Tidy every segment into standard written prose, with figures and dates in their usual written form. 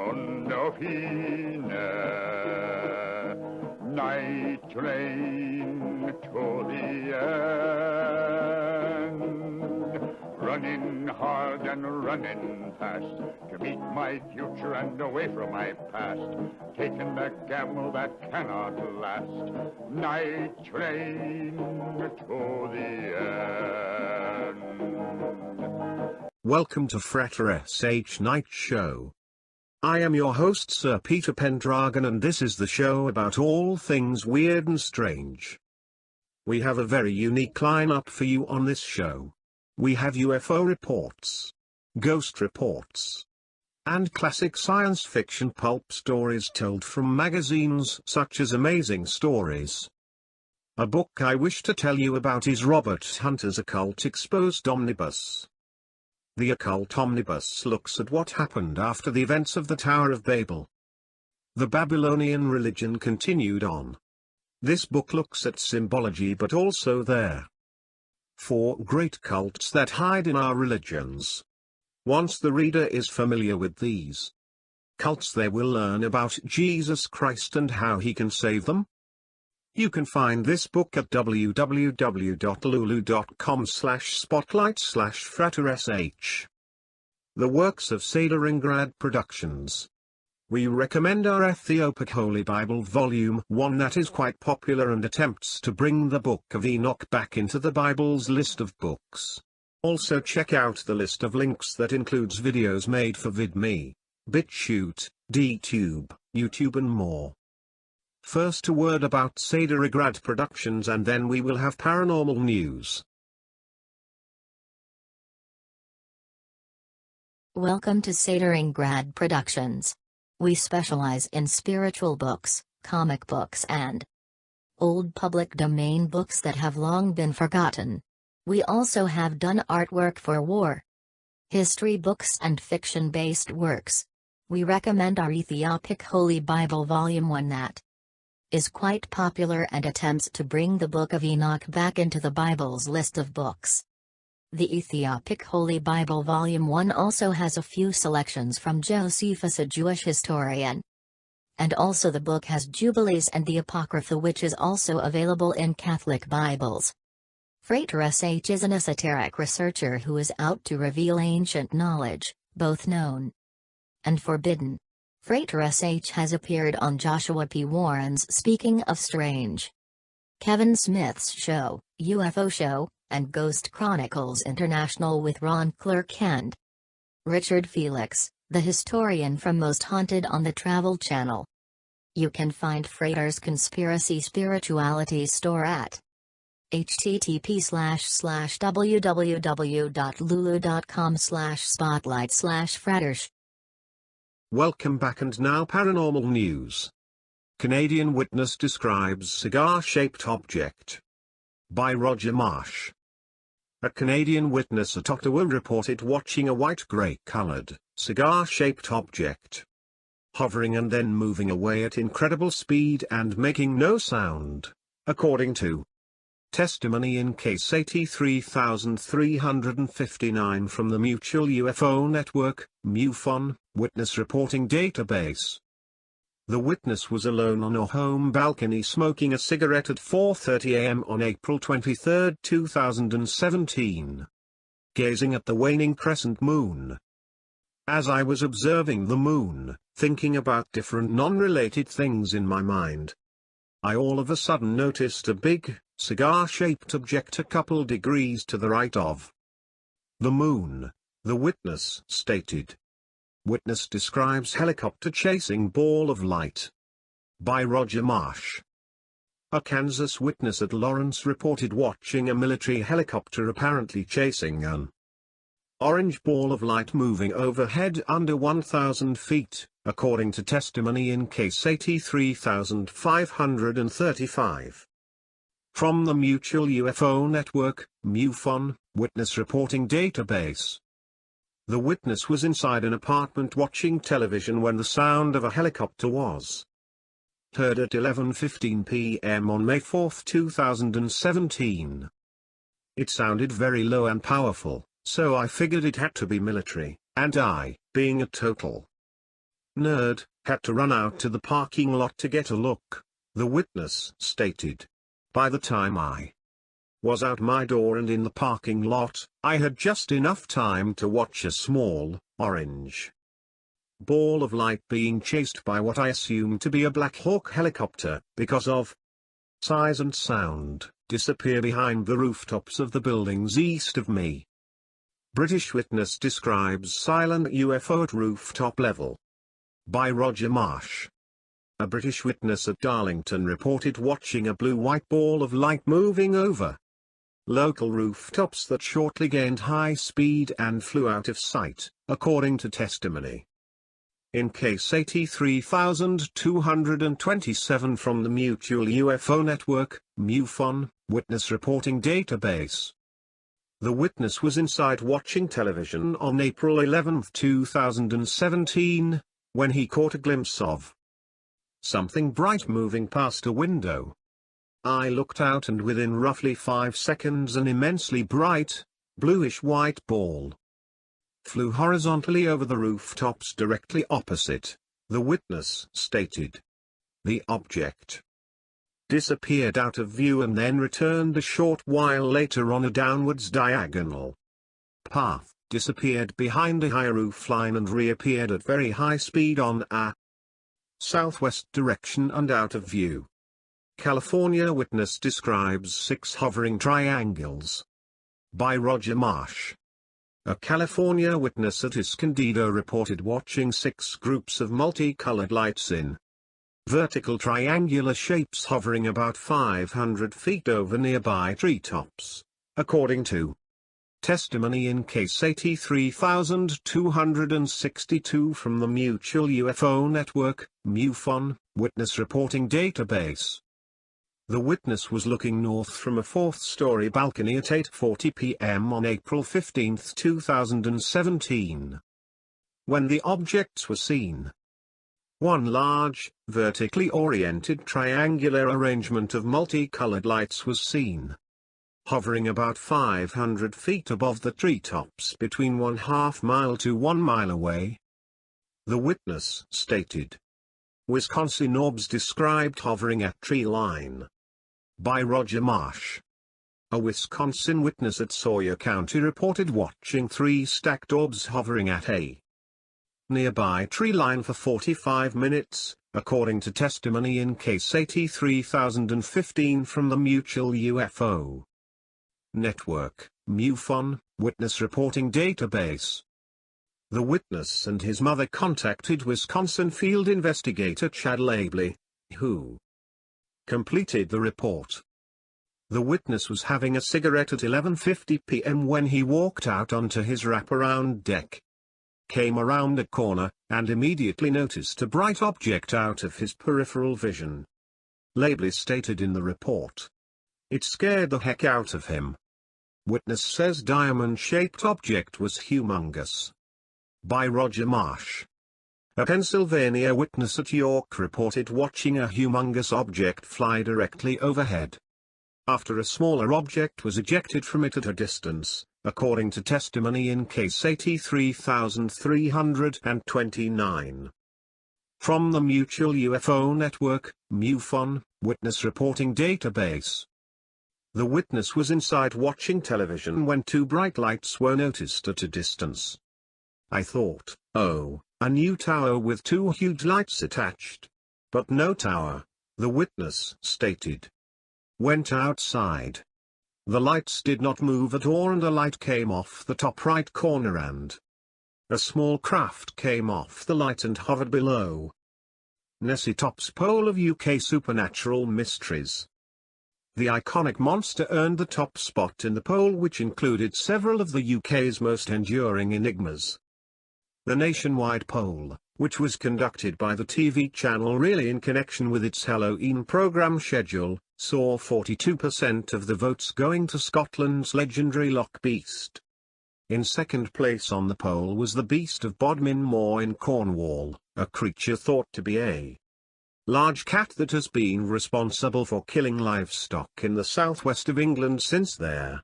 Mondofine, night train to the end, running hard and running fast to meet my future and away from my past, taking the gamble that cannot last, night train to the end. Welcome to Frater SH Night Show. I am your host Sir Peter Pendragon, and this is the show about all things weird and strange. We have a very unique lineup for you on this show. We have UFO reports, ghost reports, and classic science fiction pulp stories told from magazines such as Amazing Stories. A book I wish to tell you about is Robert Hunter's Occult Exposed Omnibus. The Occult Omnibus looks at what happened after the events of the Tower of Babel. The Babylonian religion continued on. This book looks at symbology but also there 4 great cults that hide in our religions. Once the reader is familiar with these cults, they will learn about Jesus Christ and how he can save them. You can find this book at www.lulu.com/spotlight/fratersh. The works of Sederingrad Productions. We recommend our Ethiopic Holy Bible Volume 1 that is quite popular and attempts to bring the Book of Enoch back into the Bible's list of books. Also check out the list of links that includes videos made for VidMe, BitChute, DTube, YouTube and more. First a word about Sederingrad Productions and then we will have paranormal news. Welcome to Sederingrad Productions. We specialize in spiritual books, comic books and old public domain books that have long been forgotten. We also have done artwork for war, history books and fiction-based works. We recommend our Ethiopic Holy Bible Volume 1 that is quite popular and attempts to bring the Book of Enoch back into the Bible's list of books. The Ethiopic Holy Bible Volume 1 also has a few selections from Josephus, a Jewish historian. And also the book has Jubilees and the Apocrypha, which is also available in Catholic Bibles. Frater SH is an esoteric researcher who is out to reveal ancient knowledge, both known and forbidden. Frater SH has appeared on Joshua P. Warren's Speaking of Strange, Kevin Smith's show, UFO Show, and Ghost Chronicles International with Ron Clerk and Richard Felix, the historian from Most Haunted on the Travel Channel. You can find Frater's Conspiracy Spirituality store at http://www.lulu.com/spotlight/fratersh. Welcome back, and now paranormal news. Canadian witness describes cigar-shaped object. By Roger Marsh. A Canadian witness at Ottawa reported watching a white-grey-colored, cigar-shaped object hovering and then moving away at incredible speed and making no sound, according to testimony in case 83359 from the Mutual UFO Network, MUFON, witness reporting database. The witness was alone on a home balcony smoking a cigarette at 4:30 a.m. on April 23, 2017. Gazing at the waning crescent moon. As I was observing the moon, thinking about different non-related things in my mind, I all of a sudden noticed a big, cigar-shaped object a couple degrees to the right of the moon, the witness stated. Witness describes helicopter chasing ball of light. By Roger Marsh. A Kansas witness at Lawrence reported watching a military helicopter apparently chasing an orange ball of light moving overhead under 1,000 feet, according to testimony in case 83535. From the Mutual UFO Network, MUFON, witness reporting database. The witness was inside an apartment watching television when the sound of a helicopter was heard at 11:15 p.m. on May 4, 2017. It sounded very low and powerful, so I figured it had to be military, and I, being a total Nerd, had to run out to the parking lot to get a look, the witness stated. By the time I was out my door and in the parking lot, I had just enough time to watch a small, orange ball of light being chased by what I assumed to be a Black Hawk helicopter, because of size and sound, disappear behind the rooftops of the buildings east of me. British witness describes silent UFO at rooftop level. By Roger Marsh. A British witness at Darlington reported watching a blue-white ball of light moving over local rooftops that shortly gained high speed and flew out of sight, according to testimony. In case 83227 from the Mutual UFO Network, MUFON, witness reporting database. The witness was inside watching television on April 11, 2017, when he caught a glimpse of something bright moving past a window. I looked out and within roughly 5 seconds an immensely bright, bluish-white ball flew horizontally over the rooftops directly opposite, the witness stated. The object disappeared out of view and then returned a short while later on a downwards diagonal path, disappeared behind a high roof line and reappeared at very high speed on a southwest direction and out of view. California witness describes 6 hovering triangles. By Roger Marsh. A California witness at Escondido reported watching 6 groups of multicolored lights in vertical triangular shapes hovering about 500 feet over nearby treetops, according to testimony in case 83262 from the Mutual UFO Network, MUFON, witness reporting database. The witness was looking north from a 4th-story balcony at 8:40 p.m. on April 15, 2017. When the objects were seen, one large, vertically oriented triangular arrangement of multicolored lights was seen, hovering about 500 feet above the treetops between 1/2 mile to 1 mile away. The witness stated. Wisconsin orbs described hovering at tree line. By Roger Marsh. A Wisconsin witness at Sawyer County reported watching 3 stacked orbs hovering at a nearby tree line for 45 minutes, according to testimony in case 83015 from the Mutual UFO Network, MUFON, witness reporting database. The witness and his mother contacted Wisconsin field investigator Chad Labley, who completed the report. The witness was having a cigarette at 11:50 p.m. when he walked out onto his wraparound deck, came around a corner, and immediately noticed a bright object out of his peripheral vision. Labley stated in the report. It scared the heck out of him. Witness says diamond-shaped object was humongous. By Roger Marsh. A Pennsylvania witness at York reported watching a humongous object fly directly overhead, after a smaller object was ejected from it at a distance, according to testimony in case 83329. From the Mutual UFO Network, MUFON, witness reporting database. The witness was inside watching television when 2 bright lights were noticed at a distance. I thought, oh, a new tower with 2 huge lights attached. But no tower, the witness stated. Went outside. The lights did not move at all and a light came off the top right corner and a small craft came off the light and hovered below. Nessie tops poll of UK Supernatural Mysteries. The iconic monster earned the top spot in the poll, which included several of the UK's most enduring enigmas. The nationwide poll, which was conducted by the TV channel Really in connection with its Halloween programme schedule, saw 42% of the votes going to Scotland's legendary Loch Beast. In second place on the poll was the Beast of Bodmin Moor in Cornwall, a creature thought to be a large cat that has been responsible for killing livestock in the southwest of England since their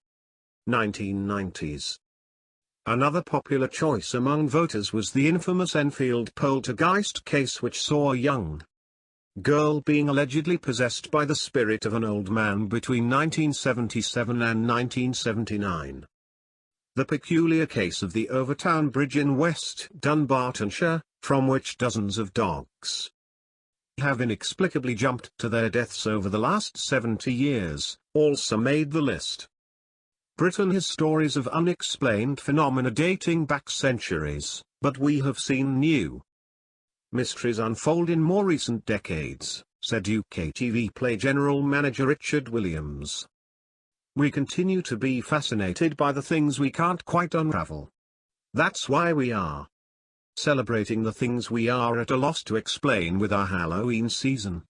1990s. Another popular choice among voters was the infamous Enfield poltergeist case, which saw a young girl being allegedly possessed by the spirit of an old man between 1977 and 1979. The peculiar case of the Overtown Bridge in West Dunbartonshire, from which dozens of dogs have inexplicably jumped to their deaths over the last 70 years, also made the list. Britain has stories of unexplained phenomena dating back centuries, but we have seen new mysteries unfold in more recent decades, said UK TV Play General Manager Richard Williams. We continue to be fascinated by the things we can't quite unravel. That's why we are celebrating the things we are at a loss to explain with our Halloween season.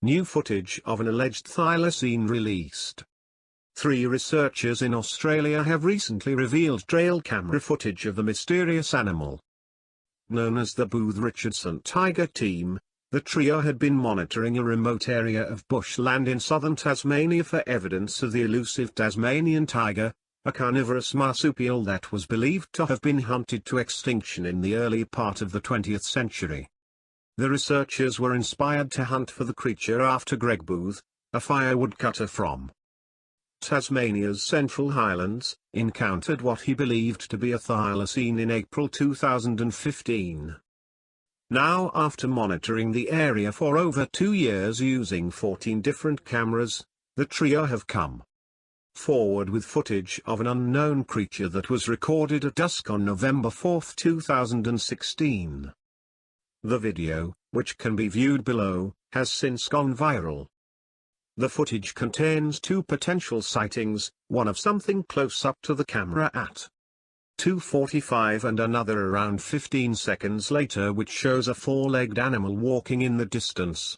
New footage of an alleged thylacine released. 3 researchers in Australia have recently revealed trail camera footage of the mysterious animal. Known as the Booth-Richardson Tiger Team, the trio had been monitoring a remote area of bushland in southern Tasmania for evidence of the elusive Tasmanian tiger, a carnivorous marsupial that was believed to have been hunted to extinction in the early part of the 20th century. The researchers were inspired to hunt for the creature after Greg Booth, a firewood cutter from Tasmania's Central Highlands, encountered what he believed to be a thylacine in April 2015. Now, after monitoring the area for over 2 years using 14 different cameras, the trio have come forward with footage of an unknown creature that was recorded at dusk on November 4, 2016. The video, which can be viewed below, has since gone viral. The footage contains 2 potential sightings, one of something close up to the camera at 2:45 and another around 15 seconds later, which shows a 4-legged animal walking in the distance.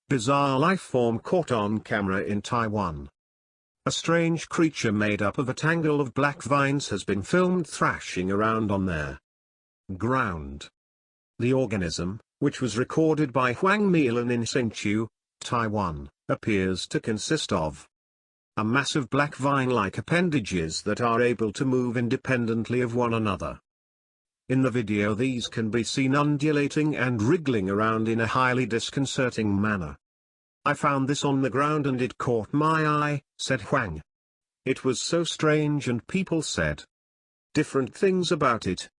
Bizarre life form caught on camera in Taiwan. A strange creature made up of a tangle of black vines has been filmed thrashing around on their ground. The organism, which was recorded by Huang Milan in Hsinchu, Taiwan, appears to consist of a massive black vine-like appendages that are able to move independently of one another. In the video, these can be seen undulating and wriggling around in a highly disconcerting manner. I found this on the ground and it caught my eye, said Huang. It was so strange and people said different things about it.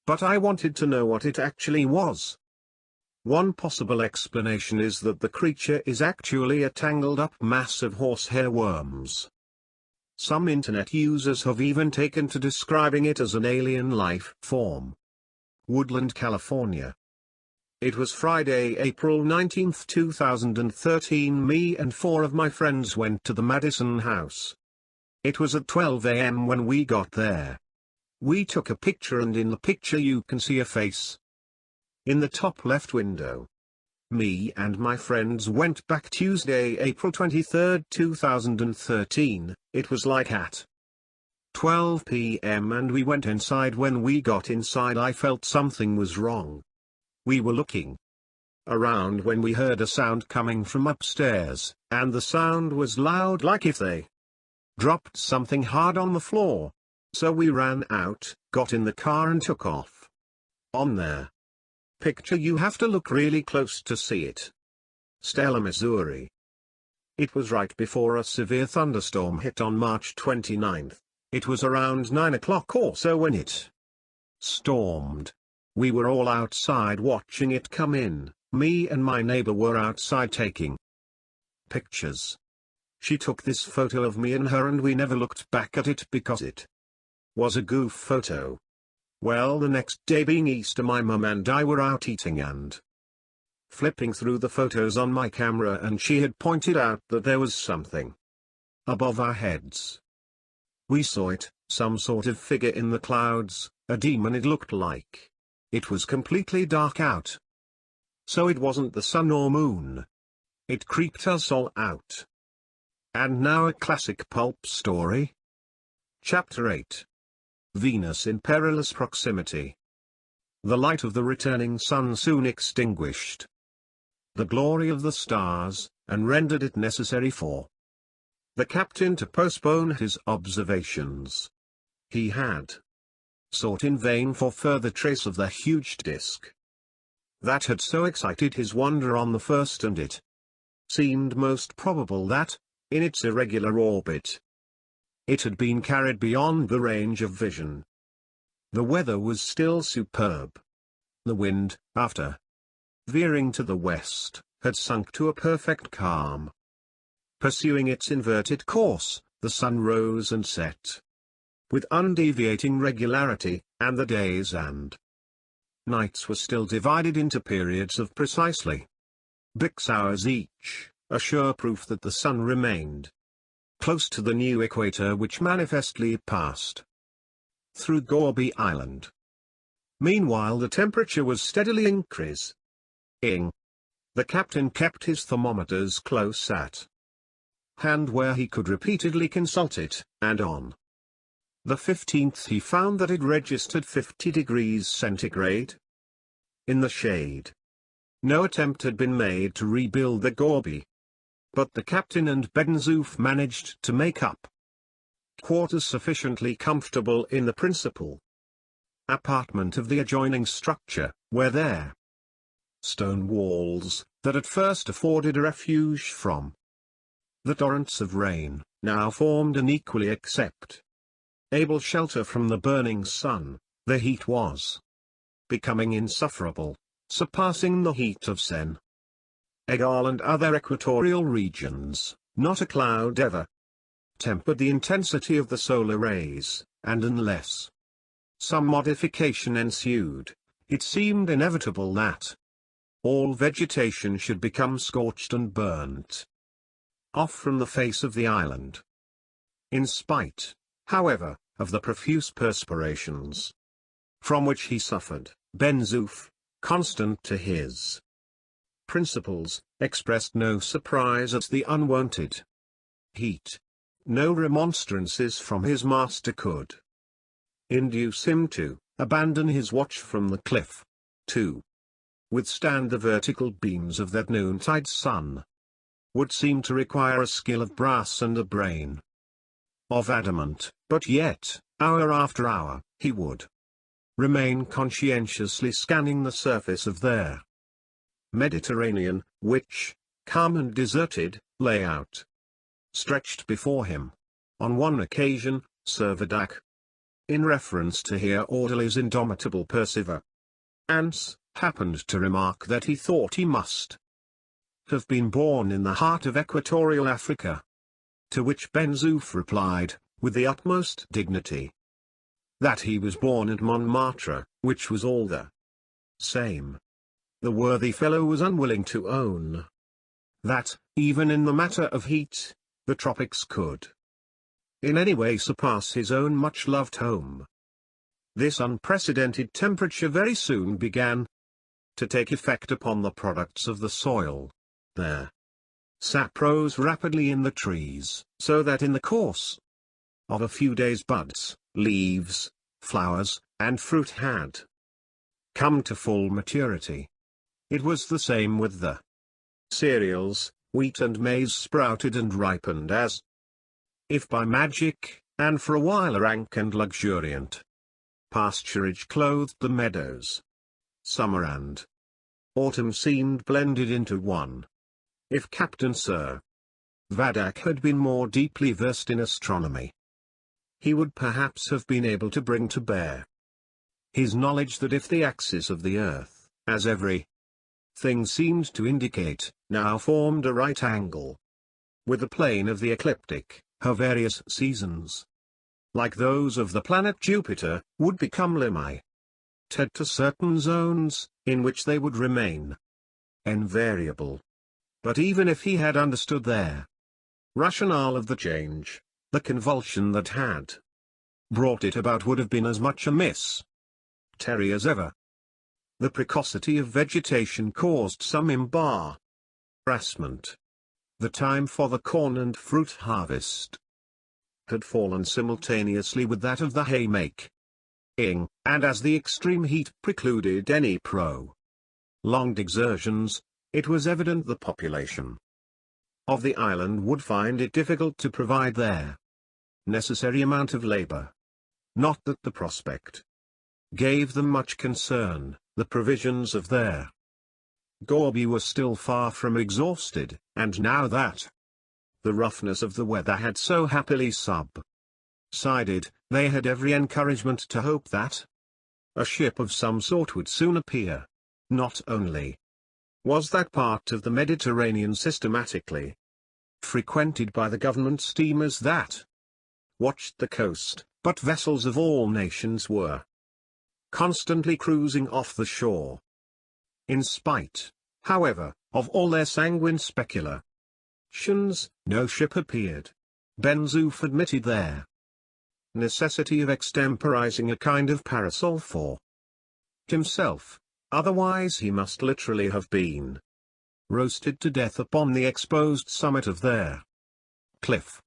But I wanted to know what it actually was. One possible explanation is that the creature is actually a tangled-up mass of horsehair worms. Some internet users have even taken to describing it as an alien life form. Woodland, California. It was Friday, April 19, 2013. Me and 4 of my friends went to the Madison house. It was at 12 a.m. when we got there. We took a picture, and in the picture you can see a face in the top left window. Me and my friends went back Tuesday, April 23, 2013, it was like at 12 p.m. and we went inside. When we got inside I felt something was wrong. We were looking around when we heard a sound coming from upstairs, and the sound was loud, like if they dropped something hard on the floor. So we ran out, got in the car and took off. On their picture you have to look really close to see it. Stella, Missouri. It was right before a severe thunderstorm hit on March 29. It was around 9 o'clock or so when it stormed. We were all outside watching it come in. Me and my neighbor were outside taking pictures. She took this photo of me and her, and we never looked back at it because it was a goof photo. Well, the next day, being Easter, my mum and I were out eating and flipping through the photos on my camera, and she had pointed out that there was something above our heads. We saw it, some sort of figure in the clouds, a demon it looked like. It was completely dark out. So it wasn't the sun or moon. It creeped us all out. And now a classic pulp story. Chapter 8. Venus in perilous proximity. The light of the returning sun soon extinguished the glory of the stars, and rendered it necessary for the captain to postpone his observations. He had sought in vain for further trace of the huge disk that had so excited his wonder on the first, and it seemed most probable that, in its irregular orbit, it had been carried beyond the range of vision. The weather was still superb. The wind, after veering to the west, had sunk to a perfect calm. Pursuing its inverted course, the sun rose and set with undeviating regularity, and the days and nights were still divided into periods of precisely 6 hours each, a sure proof that the sun remained close to the new equator, which manifestly passed through Gourbi Island. Meanwhile the temperature was steadily increasing. The captain kept his thermometers close at hand where he could repeatedly consult it, and on the 15th he found that it registered 50 degrees centigrade in the shade. No attempt had been made to rebuild the Gourbi, but the captain and Ben-Zoof managed to make up quarters sufficiently comfortable in the principal apartment of the adjoining structure, where their stone walls, that at first afforded a refuge from the torrents of rain, now formed an equally able shelter from the burning sun. The heat was becoming insufferable, surpassing the heat of Senegal and other equatorial regions. Not a cloud ever tempered the intensity of the solar rays, and unless some modification ensued, it seemed inevitable that all vegetation should become scorched and burnt off from the face of the island. In spite, however, of the profuse perspirations from which he suffered, Ben-Zoof, constant to his principles, expressed no surprise at the unwonted heat. No remonstrances from his master could induce him to abandon his watch from the cliff, to withstand the vertical beams of that noontide sun would seem to require a skill of brass and a brain of adamant, but yet, hour after hour, he would remain conscientiously scanning the surface of their Mediterranean, which, calm and deserted, lay out stretched before him. On one occasion, Servadac, in reference to Herr Orderly's indomitable perseverance, happened to remark that he thought he must have been born in the heart of equatorial Africa. To which Ben-Zoof replied, with the utmost dignity, that he was born at Montmartre, which was all the same. The worthy fellow was unwilling to own that, even in the matter of heat, the tropics could in any way surpass his own much-loved home. This unprecedented temperature very soon began to take effect upon the products of the soil. Their sap rose rapidly in the trees, so that in the course of a few days buds, leaves, flowers, and fruit had come to full maturity. It was the same with the cereals. Wheat and maize sprouted and ripened as if by magic, and for a while a rank and luxuriant pasturage clothed the meadows. Summer and autumn seemed blended into one. If Captain Sir Vadak had been more deeply versed in astronomy, he would perhaps have been able to bring to bear his knowledge that if the axis of the earth, as every thing seemed to indicate, now formed a right angle with the plane of the ecliptic, her various seasons, like those of the planet Jupiter, would become limited to certain zones, in which they would remain invariable. But even if he had understood their rationale of the change, the convulsion that had brought it about would have been as much a mystery as ever. The precocity of vegetation caused some embarrassment. The time for the corn and fruit harvest had fallen simultaneously with that of the haymaking, and as the extreme heat precluded any prolonged exertions, it was evident the population of the island would find it difficult to provide their necessary amount of labor. Not that the prospect gave them much concern. The provisions of their Gorby were still far from exhausted, and now that the roughness of the weather had so happily subsided, they had every encouragement to hope that a ship of some sort would soon appear. Not only was that part of the Mediterranean systematically frequented by the government steamers that watched the coast, but vessels of all nations were constantly cruising off the shore. In spite, however, of all their sanguine speculations, no ship appeared. Ben Zoof admitted their necessity of extemporizing a kind of parasol for himself, otherwise he must literally have been roasted to death upon the exposed summit of their cliff.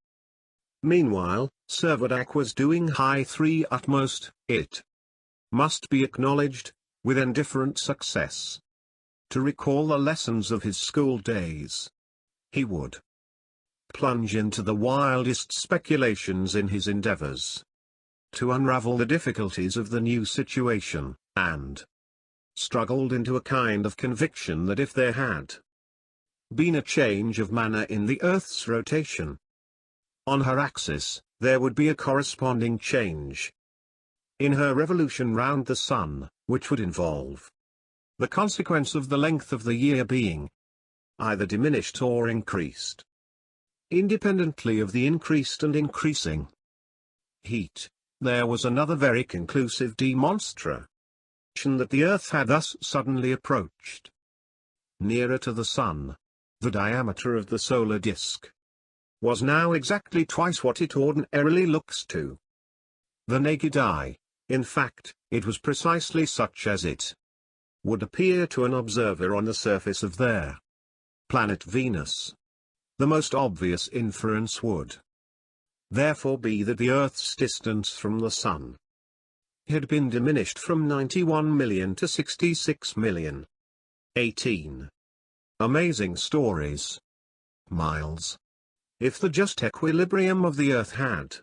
Meanwhile, Servadac was doing high three utmost, it must be acknowledged, with indifferent success, to recall the lessons of his school days. He would plunge into the wildest speculations in his endeavors to unravel the difficulties of the new situation, and struggled into a kind of conviction that if there had been a change of manner in the Earth's rotation on her axis, there would be a corresponding change in her revolution round the Sun, which would involve the consequence of the length of the year being either diminished or increased, independently of the increased and increasing heat. There was another very conclusive demonstration that the Earth had thus suddenly approached nearer to the Sun. The diameter of the solar disk was now exactly twice what it ordinarily looks to the naked eye. In fact, it was precisely such as it would appear to an observer on the surface of their planet Venus. The most obvious inference would therefore be that the Earth's distance from the Sun had been diminished from 91 million to 66 million. 18. Amazing stories. Miles. If the just equilibrium of the Earth had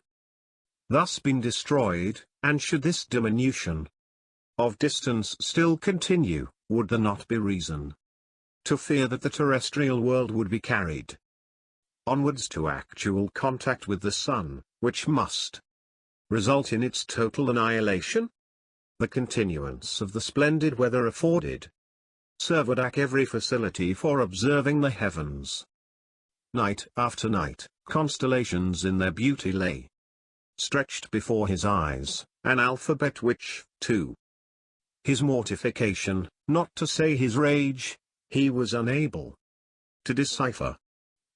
thus been destroyed, and should this diminution of distance still continue, would there not be reason to fear that the terrestrial world would be carried onwards to actual contact with the Sun, which must result in its total annihilation? The continuance of the splendid weather afforded Servadac every facility for observing the heavens. Night after night, constellations in their beauty lay stretched before his eyes, an alphabet which, to his mortification, not to say his rage, he was unable to decipher.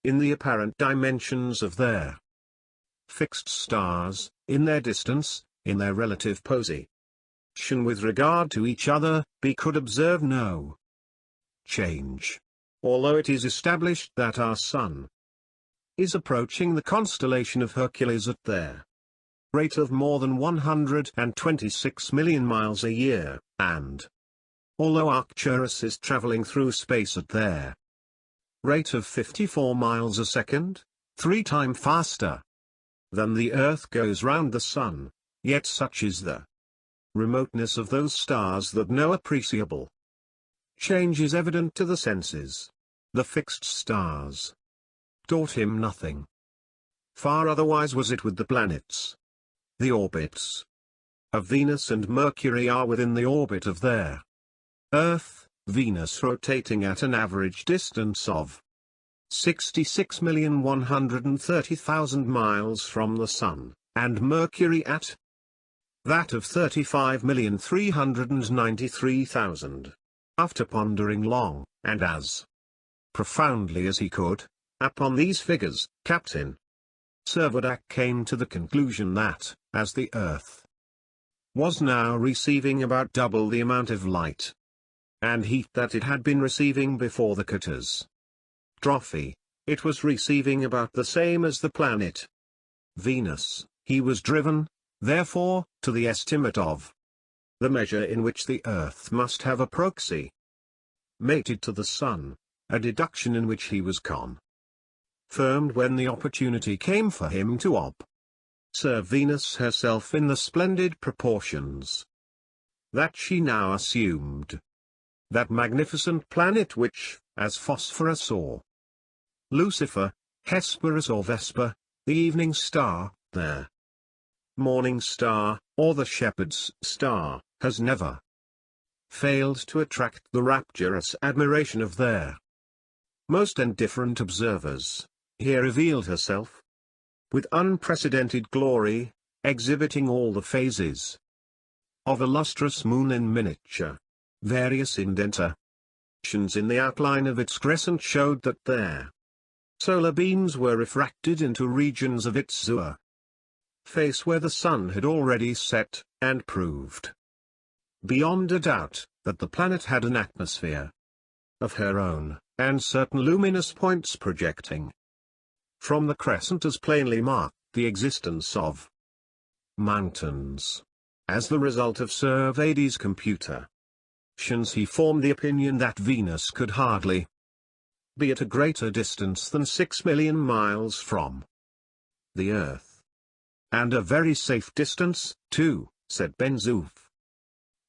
In the apparent dimensions of their fixed stars, in their distance, in their relative position with regard to each other, he could observe no change. Although it is established that our Sun is approaching the constellation of Hercules at their rate of more than 126 million miles a year, and although Arcturus is traveling through space at their rate of 54 miles a second, 3 times faster than the Earth goes round the Sun, yet such is the remoteness of those stars that no appreciable change is evident to the senses. The fixed stars taught him nothing. Far otherwise was it with the planets. The orbits of Venus and Mercury are within the orbit of their Earth, Venus rotating at an average distance of 66,130,000 miles from the Sun, and Mercury at that of 35,393,000. After pondering long, and as profoundly as he could, upon these figures, Captain Servadac came to the conclusion that, as the Earth was now receiving about double the amount of light and heat that it had been receiving before the catastrophe, it was receiving about the same as the planet Venus. He was driven, therefore, to the estimate of the measure in which the Earth must have approximated to the Sun, a deduction in which he was confirmed when the opportunity came for him to observe Venus herself in the splendid proportions that she now assumed. That magnificent planet which, as Phosphorus or Lucifer, Hesperus or Vesper, the evening star, their morning star, or the shepherd's star, has never failed to attract the rapturous admiration of their most indifferent observers, here revealed herself with unprecedented glory, exhibiting all the phases of a lustrous moon in miniature. Various indentations in the outline of its crescent showed that their solar beams were refracted into regions of its azure face where the sun had already set, and proved beyond a doubt that the planet had an atmosphere of her own, and certain luminous points projecting from the crescent as plainly marked the existence of mountains. As the result of Sir Vady's computations, he formed the opinion that Venus could hardly be at a greater distance than 6 million miles from the Earth. And a very safe distance, too, said Ben-Zoof.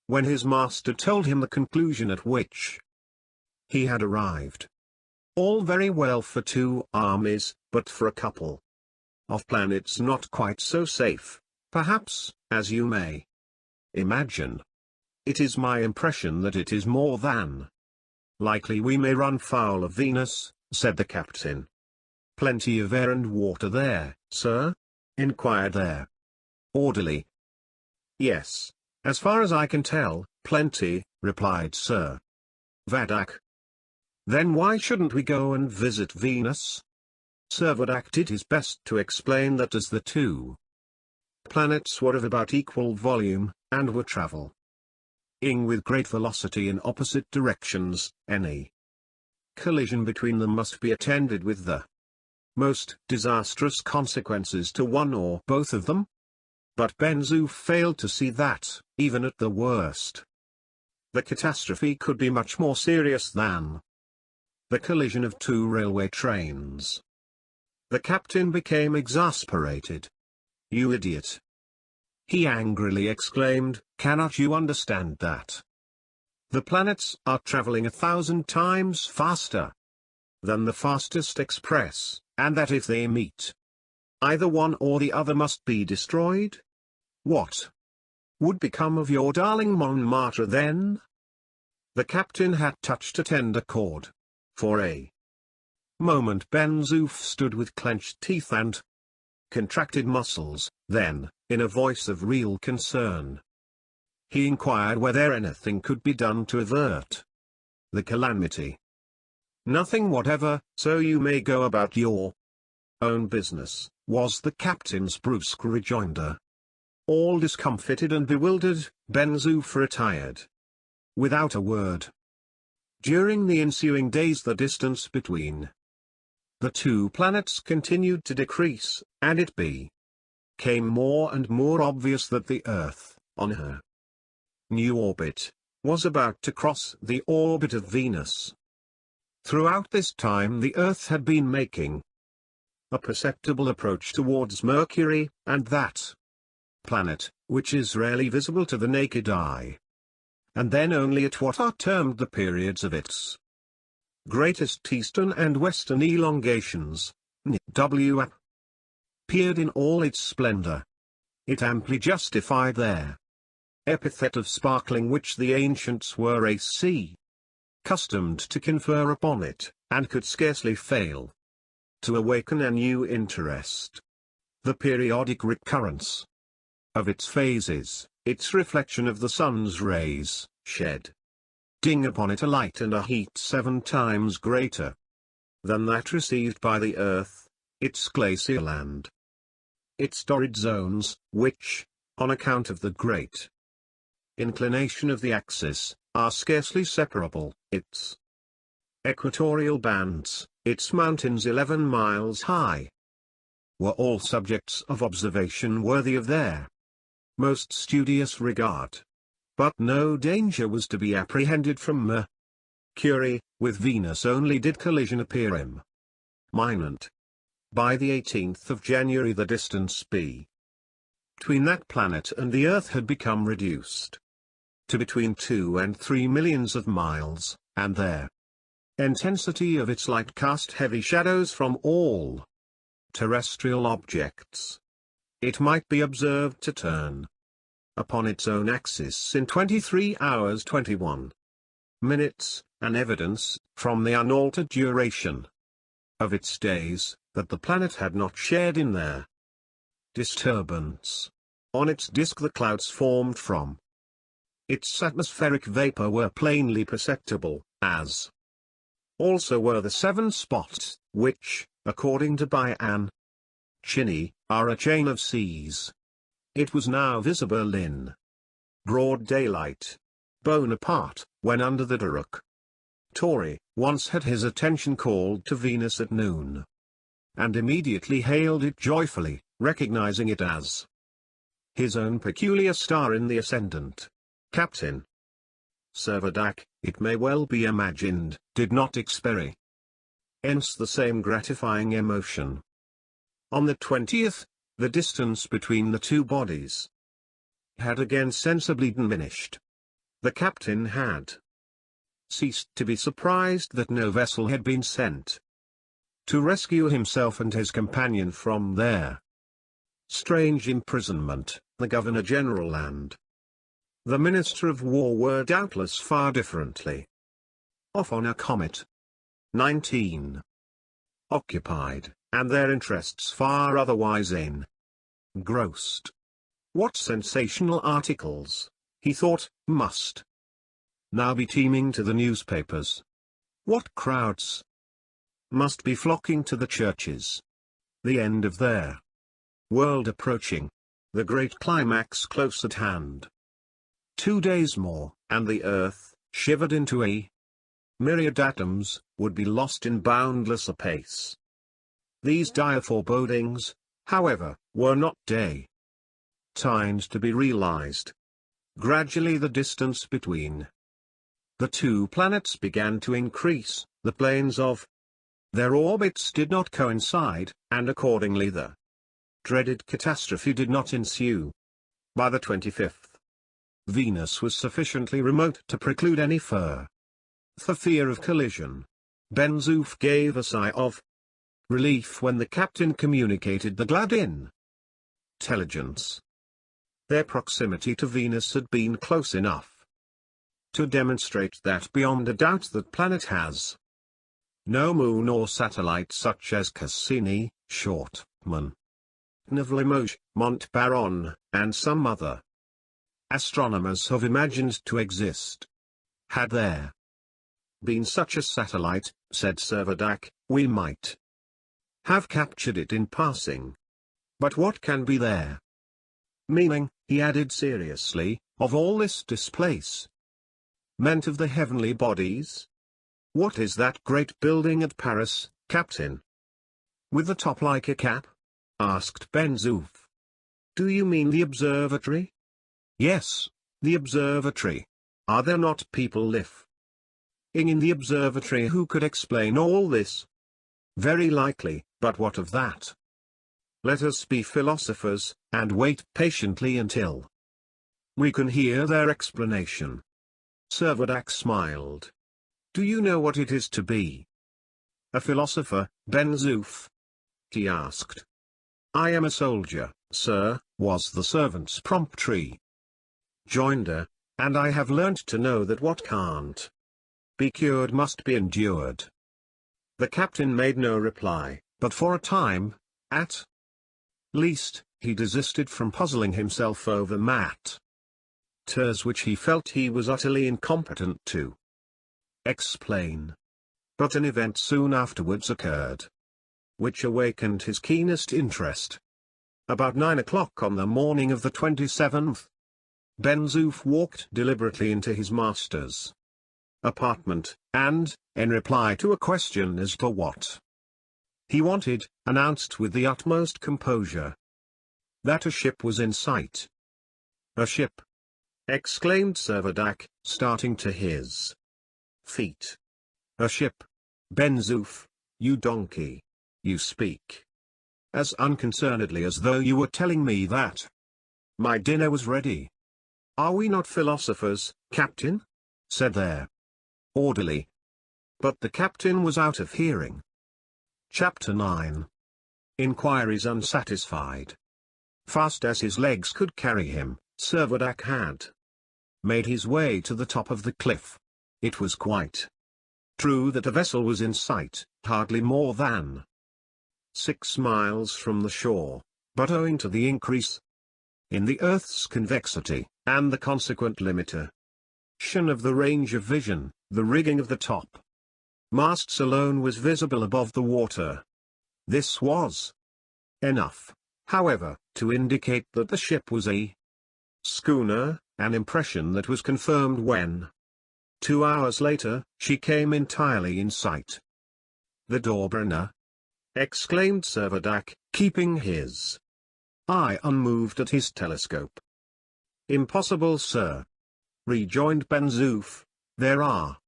When his master told him the conclusion at which he had arrived. All very well for two armies, but for a couple of planets not quite so safe, perhaps, as you may imagine. It is my impression that it is more than likely we may run foul of Venus, said the captain. Plenty of air and water there, sir? Inquired their orderly. Yes, as far as I can tell, plenty, replied Sir Vadak. Then why shouldn't we go and visit Venus? Sir Vadak did his best to explain that as the two planets were of about equal volume, and were traveling with great velocity in opposite directions, any collision between them must be attended with the most disastrous consequences to one or both of them. But Ben-Zoof failed to see that, even at the worst, the catastrophe could be much more serious than the collision of two railway trains. The captain became exasperated. You idiot! He angrily exclaimed, cannot you understand that the planets are traveling 1,000 times faster than the fastest express, and that if they meet, either one or the other must be destroyed? What would become of your darling Montmartre then? The captain had touched a tender chord. For a moment Ben-Zoof stood with clenched teeth and contracted muscles, then, in a voice of real concern, he inquired whether anything could be done to avert the calamity. Nothing whatever, so you may go about your own business, was the captain's brusque rejoinder. All discomfited and bewildered, Ben-Zoof retired without a word. During the ensuing days the distance between the two planets continued to decrease, and it became more and more obvious that the Earth, on her new orbit, was about to cross the orbit of Venus. Throughout this time the Earth had been making a perceptible approach towards Mercury, and that planet, which is rarely visible to the naked eye, and then only at what are termed the periods of its greatest eastern and western elongations, NW, appeared in all its splendor. It amply justified their epithet of sparkling which the ancients were accustomed to confer upon it, and could scarcely fail to awaken a new interest. The periodic recurrence of its phases, its reflection of the sun's rays, shedding upon it a light and a heat 7 times greater than that received by the earth, its glacial and its torrid zones, which, on account of the great inclination of the axis, are scarcely separable, its equatorial bands, its mountains 11 miles high, were all subjects of observation worthy of their most studious regard. But no danger was to be apprehended from Mercury. With Venus only did collision appear imminent. By the 18th of January the distance between that planet and the Earth had become reduced to between 2 and 3 millions of miles, and their intensity of its light cast heavy shadows from all terrestrial objects. It might be observed to turn upon its own axis in 23 hours 21 minutes, an evidence, from the unaltered duration of its days, that the planet had not shared in their disturbance. On its disk the clouds formed from its atmospheric vapor were plainly perceptible, as also were the 7 spots, which, according to Bayan Chini, are a chain of seas. It was now visible in broad daylight. Bonaparte, when under the Daruk Tory, once had his attention called to Venus at noon, and immediately hailed it joyfully, recognizing it as his own peculiar star in the ascendant. Captain Servadac, it may well be imagined, did not experience the same gratifying emotion. On the 20th, the distance between the two bodies had again sensibly diminished. The captain had ceased to be surprised that no vessel had been sent to rescue himself and his companion from their strange imprisonment. The Governor-General and the Minister of War were doubtless far differently off on a comet 19 occupied, and their interests far otherwise engrossed. What sensational articles, he thought, must now be teeming to the newspapers. What crowds must be flocking to the churches. The end of their world approaching. The great climax close at hand. 2 days more, and the earth, shivered into a myriad atoms, would be lost in boundless space. These dire forebodings, however, were not times to be realized. Gradually the distance between the two planets began to increase, the planes of their orbits did not coincide, and accordingly the dreaded catastrophe did not ensue. By the 25th, Venus was sufficiently remote to preclude any further fear of collision. Ben Zoof gave a sigh of relief when the captain communicated the glad intelligence. Their proximity to Venus had been close enough to demonstrate that beyond a doubt that planet has no moon or satellite such as Cassini, Shortman, Limoges, Montbaron, and some other astronomers have imagined to exist. Had there been such a satellite, said Servadac, we might have captured it in passing. But what can be there? Meaning, he added seriously, of all this displace meant of the heavenly bodies? What is that great building at Paris, Captain? With the top like a cap? Asked Ben Zoof. Do you mean the observatory? Yes, the observatory. Are there not people living in the observatory who could explain all this? Very likely, but what of that? Let us be philosophers, and wait patiently until we can hear their explanation. Servadac smiled. Do you know what it is to be a philosopher, Ben Zoof? He asked. I am a soldier, sir, was the servant's prompt rejoinder, and I have learnt to know that what can't be cured must be endured. The captain made no reply, but for a time, at least, he desisted from puzzling himself over matters which he felt he was utterly incompetent to explain. But an event soon afterwards occurred, which awakened his keenest interest. About 9 o'clock on the morning of the 27th, Ben Zoof walked deliberately into his master's apartment, and, in reply to a question as to what he wanted, announced with the utmost composure that a ship was in sight. A ship! Exclaimed Servadac, starting to his feet. A ship! Ben Zoof, you donkey! You speak as unconcernedly as though you were telling me that my dinner was ready. "Are we not philosophers, Captain?" said their orderly. But the captain was out of hearing. Chapter 9. Inquiries unsatisfied. Fast as his legs could carry him, Servadac had made his way to the top of the cliff. It was quite true that a vessel was in sight, hardly more than 6 miles from the shore, but owing to the increase in the Earth's convexity, and the consequent limitation of the range of vision, the rigging of the top masts alone was visible above the water. This was enough, however, to indicate that the ship was a schooner, an impression that was confirmed when, 2 hours later, she came entirely in sight. "The Dobryna!" exclaimed Servadac, keeping his eye unmoved at his telescope. "Impossible, sir," rejoined Ben Zoof, "there are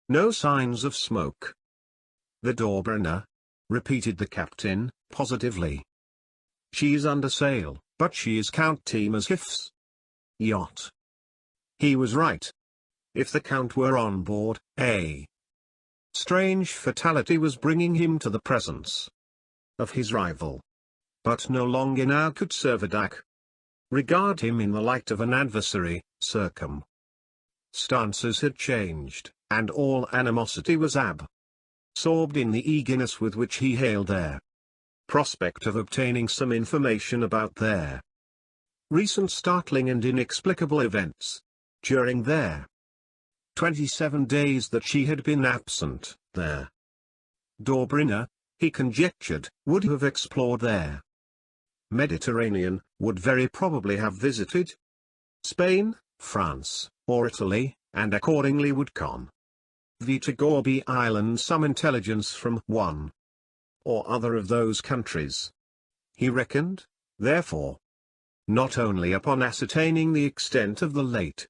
no signs of smoke." "The Dobryna?" repeated the captain, positively. "She is under sail, but she is Count Timasheff's yacht." He was right. If the Count were on board, a strange fatality was bringing him to the presence of his rival. But no longer now could Servadac regard him in the light of an adversary. Circumstances had changed, and all animosity was absorbed in the eagerness with which he hailed their prospect of obtaining some information about their recent startling and inexplicable events. During their 27 days that she had been absent, their Dobryna, he conjectured, would have explored their Mediterranean, would very probably have visited Spain, France, or Italy, and accordingly would convey to Gourbi Island some intelligence from one or other of those countries. He reckoned, therefore, not only upon ascertaining the extent of the late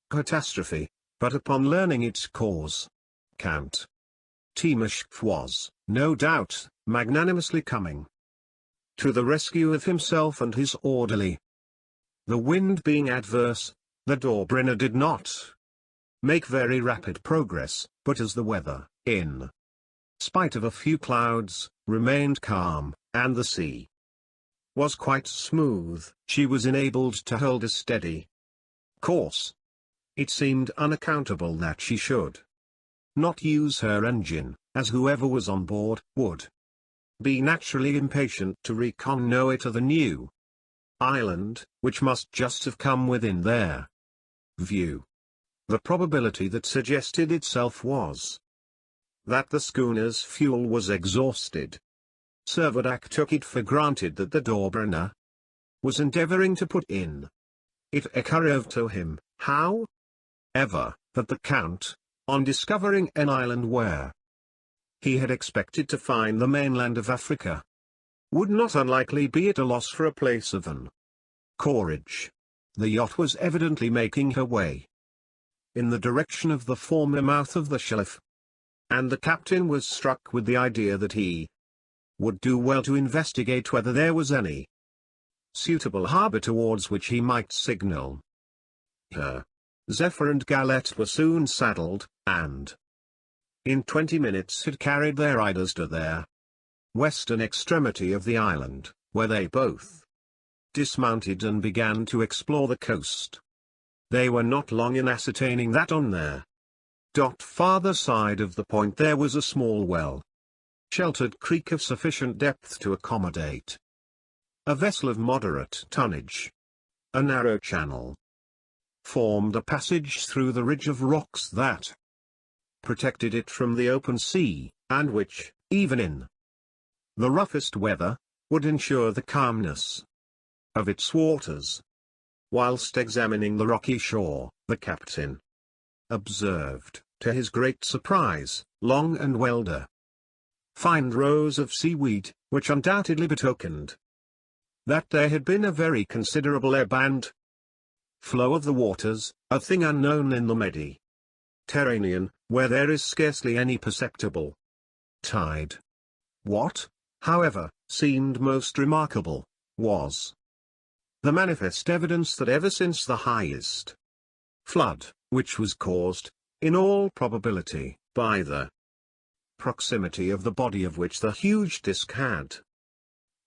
catastrophe, but upon learning its cause. Count Timasheff was, no doubt, magnanimously coming to the rescue of himself and his orderly. The wind being adverse, the Dobryna did not make very rapid progress, but as the weather, in spite of a few clouds, remained calm, and the sea was quite smooth, she was enabled to hold a steady course. It seemed unaccountable that she should not use her engine, as whoever was on board would be naturally impatient to reconnoiter the new island, which must just have come within their view. The probability that suggested itself was that the schooner's fuel was exhausted. Servadac took it for granted that the Dobryna was endeavoring to put in. It occurred to him, however, that the Count, on discovering an island where he had expected to find the mainland of Africa, would not unlikely be at a loss for a place of anchorage. The yacht was evidently making her way in the direction of the former mouth of the Shelif, and the captain was struck with the idea that he would do well to investigate whether there was any suitable harbor towards which he might signal her. Zephyr and Galette were soon saddled, and in 20 minutes had carried their riders to their western extremity of the island, where they both dismounted and began to explore the coast. They were not long in ascertaining that on their farther side of the point there was a small well-sheltered creek of sufficient depth to accommodate a vessel of moderate tonnage. A narrow channel formed a passage through the ridge of rocks that protected it from the open sea, and which, even in the roughest weather, would ensure the calmness of its waters. Whilst examining the rocky shore, the captain observed, to his great surprise, long and well-defined rows of seaweed, which undoubtedly betokened that there had been a very considerable ebb and flow of the waters, a thing unknown in the Mediterranean, where there is scarcely any perceptible tide. What, however, seemed most remarkable, was the manifest evidence that ever since the highest flood, which was caused, in all probability, by the proximity of the body of which the huge disk had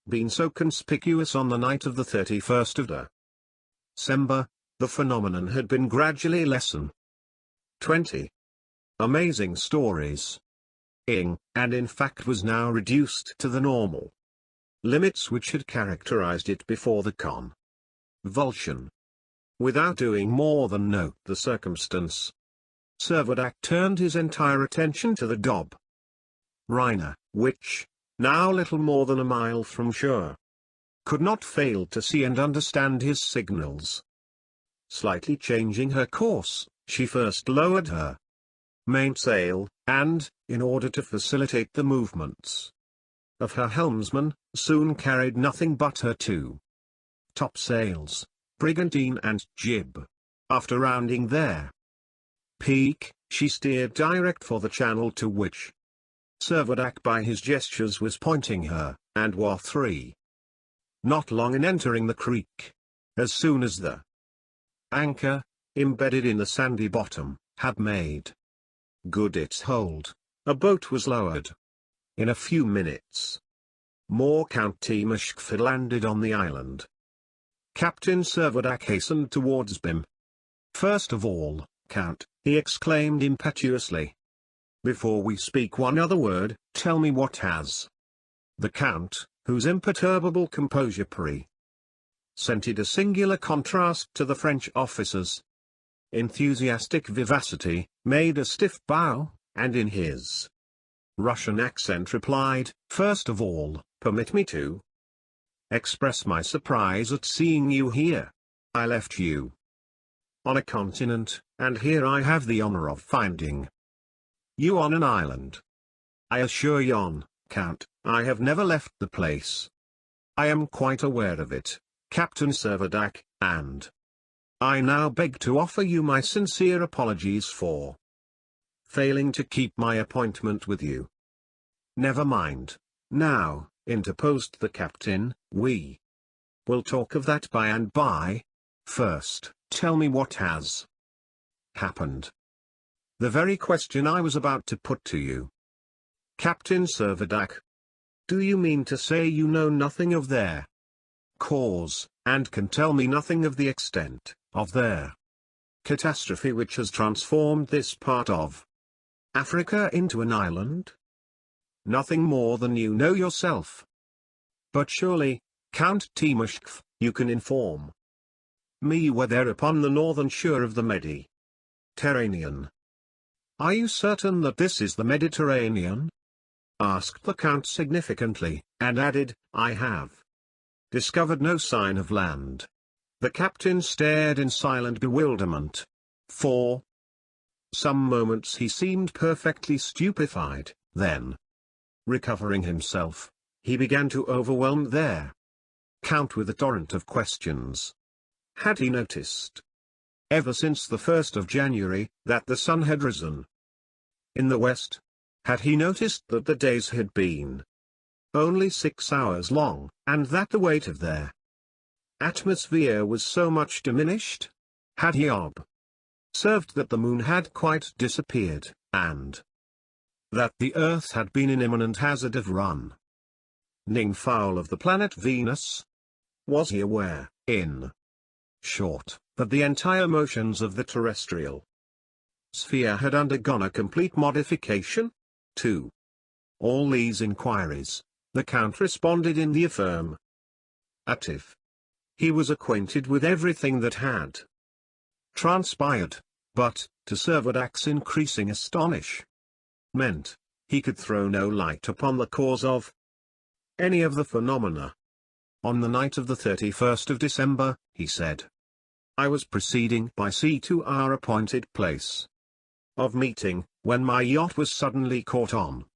been so conspicuous on the night of the 31st of December, the phenomenon had been gradually lessened. 20. Amazing stories. And in fact was now reduced to the normal limits which had characterized it before the convulsion. Without doing more than note the circumstance, Servadac turned his entire attention to the Dob Rhina, which, now little more than a mile from shore, could not fail to see and understand his signals. Slightly changing her course, she first lowered her mainsail, and, in order to facilitate the movements of her helmsman, soon carried nothing but her two topsails, brigantine and jib. After rounding their peak, she steered direct for the channel to which Servadac by his gestures was pointing her, and were not long in entering the creek. As soon as the anchor, embedded in the sandy bottom, had made good its hold, a boat was lowered. In a few minutes more Count Timushkov had landed on the island. Captain Servadac hastened towards him. "First of all, Count," he exclaimed impetuously, "before we speak one other word, tell me what has." The Count, whose imperturbable composure presented a singular contrast to the French officer's enthusiastic vivacity, made a stiff bow, and in his Russian accent replied, "First of all, permit me to express my surprise at seeing you here. I left you on a continent, and here I have the honor of finding you on an island. I assure you, Count, I have never left the place. I am quite aware of it, Captain Servadac, and I now beg to offer you my sincere apologies for failing to keep my appointment with you." "Never mind, now," interposed the captain, "we will talk of that by and by. First, tell me what has happened." "The very question I was about to put to you, Captain Servadac. Do you mean to say you know nothing of their cause, and can tell me nothing of the extent of their catastrophe which has transformed this part of Africa into an island?" "Nothing more than you know yourself." "But surely, Count Timushkov, you can inform me you were there upon the northern shore of the Mediterranean." "Are you certain that this is the Mediterranean?" asked the Count significantly, and added, "I have discovered no sign of land." The captain stared in silent bewilderment. For some moments he seemed perfectly stupefied, then, recovering himself, he began to overwhelm their Count with a torrent of questions. Had he noticed, ever since the 1st of January, that the sun had risen in the west? Had he noticed that the days had been only 6 hours long, and that the weight of their atmosphere was so much diminished? Had he observed that the moon had quite disappeared, and that the earth had been in imminent hazard of running foul of the planet Venus? Was he aware, in short, that the entire motions of the terrestrial sphere had undergone a complete modification? To all these inquiries, the Count responded in the affirmative. He was acquainted with everything that had transpired, but, to Servadac's increasing astonishment, he could throw no light upon the cause of any of the phenomena. "On the night of the 31st of December, he said, I was proceeding by sea to our appointed place of meeting, when my yacht was suddenly caught on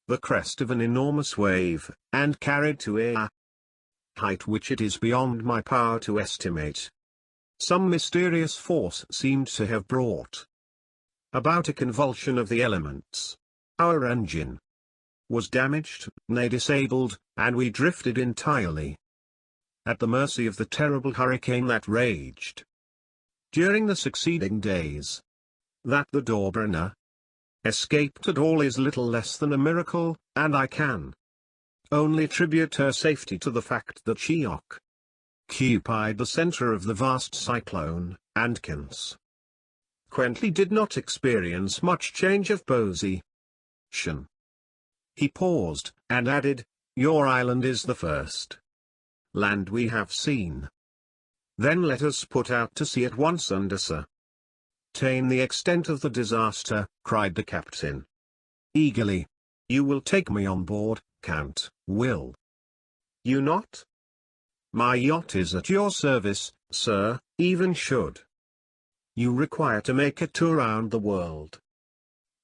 the crest of an enormous wave, and carried to a height which it is beyond my power to estimate. Some mysterious force seemed to have brought about a convulsion of the elements. Our engine was damaged, nay disabled, and we drifted entirely at the mercy of the terrible hurricane that raged during the succeeding days. That the Daubrenner escaped at all is little less than a miracle, and I can only attribute her safety to the fact that she occupied the center of the vast cyclone, and consequently did not experience much change of position. He paused, and added, "Your island is the first land we have seen. Then let us put out to sea at once and ascertain the extent of the disaster," cried the captain eagerly. "You will take me on board, Count, will you not? My yacht is at your service, sir, even should you require to make a tour round the world.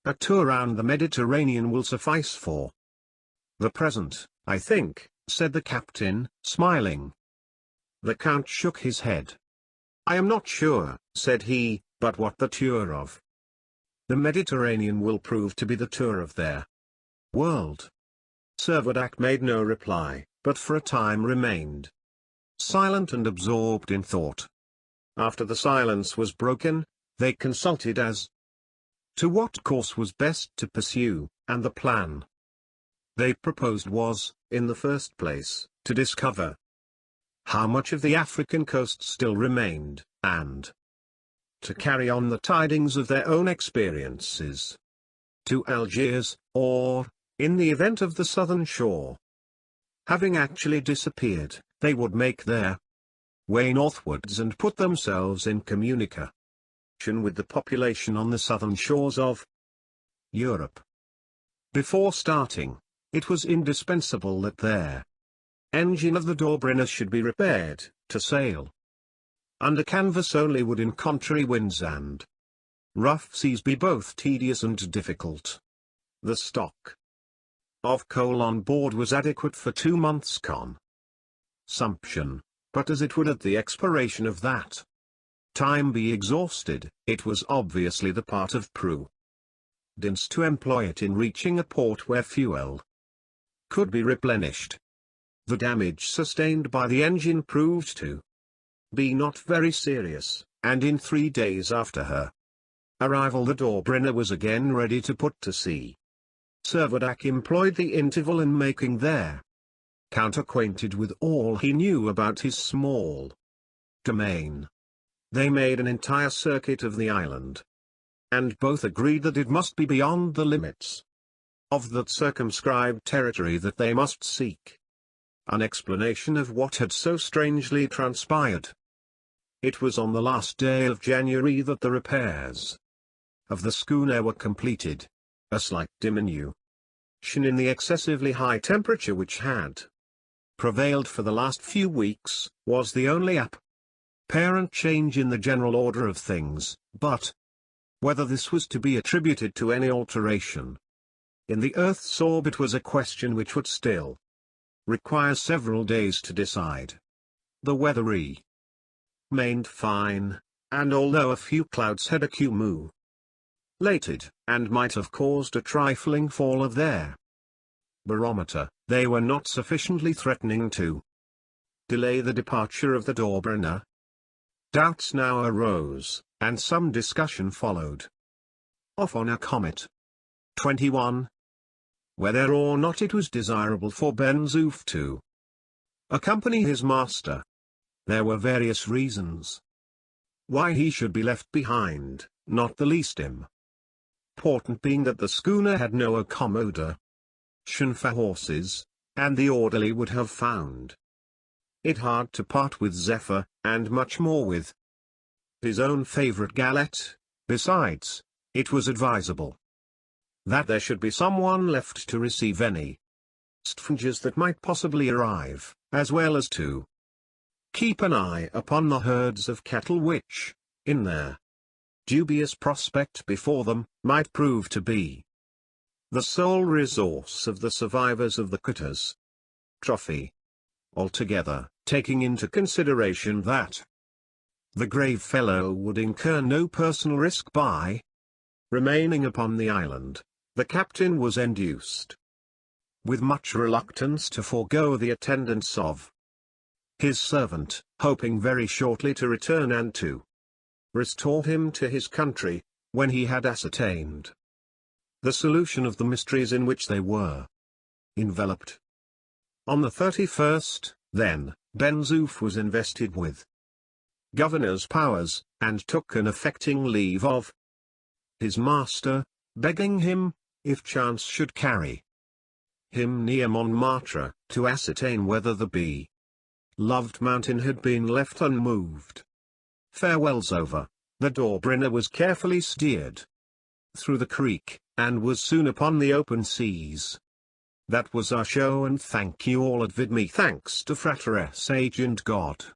A tour round the Mediterranean will suffice for the present, I think," said the captain, smiling. The count shook his head. "I am not sure," said he, "but what the tour of the Mediterranean will prove to be the tour of their world." Servadac made no reply, but for a time remained silent and absorbed in thought. After the silence was broken, they consulted as to what course was best to pursue, and the plan they proposed was, in the first place, to discover how much of the African coast still remained, and to carry on the tidings of their own experiences to Algiers, or, in the event of the southern shore having actually disappeared, they would make their way northwards and put themselves in communication with the population on the southern shores of Europe. Before starting, it was indispensable that their engine of the Daubrenner should be repaired. To sail under canvas only would in contrary winds and rough seas be both tedious and difficult. The stock of coal on board was adequate for 2 months' consumption, but as it would at the expiration of that time be exhausted, it was obviously the part of prudence to employ it in reaching a port where fuel could be replenished. The damage sustained by the engine proved to be not very serious, and in 3 days after her arrival the Daubrenner was again ready to put to sea. Servadac employed the interval in making their count acquainted with all he knew about his small domain. They made an entire circuit of the island, and both agreed that it must be beyond the limits of that circumscribed territory that they must seek an explanation of what had so strangely transpired. It was on the last day of January that the repairs of the schooner were completed. A slight diminution in the excessively high temperature which had prevailed for the last few weeks was the only apparent change in the general order of things, but whether this was to be attributed to any alteration in the earth's orbit was a question which would still require several days to decide. The weather remained fine, and although a few clouds had accumulated and might have caused a trifling fall of their barometer, they were not sufficiently threatening to delay the departure of the Daubrenner. Doubts now arose, and some discussion followed. Off on a comet. 21. Whether or not it was desirable for Ben Zoof to accompany his master. There were various reasons why he should be left behind, not the least important being that the schooner had no accommodation for horses, and the orderly would have found it hard to part with Zephyr, and much more with his own favorite galette. Besides, it was advisable that there should be someone left to receive any strangers that might possibly arrive, as well as to keep an eye upon the herds of cattle which, in their dubious prospect before them, might prove to be the sole resource of the survivors of the catastrophe. Altogether, taking into consideration that the grave fellow would incur no personal risk by remaining upon the island, the captain was induced with much reluctance to forego the attendance of his servant, hoping very shortly to return and to restore him to his country, when he had ascertained the solution of the mysteries in which they were enveloped. On the 31st, then, Ben-Zoof was invested with governor's powers, and took an affecting leave of his master, begging him, if chance should carry him near Montmartre, to ascertain whether the beloved mountain had been left unmoved. Farewells over, the Dobryna was carefully steered through the creek, and was soon upon the open seas. That was our show, and thank you all at vid me. Thanks to Frater S. Agent God.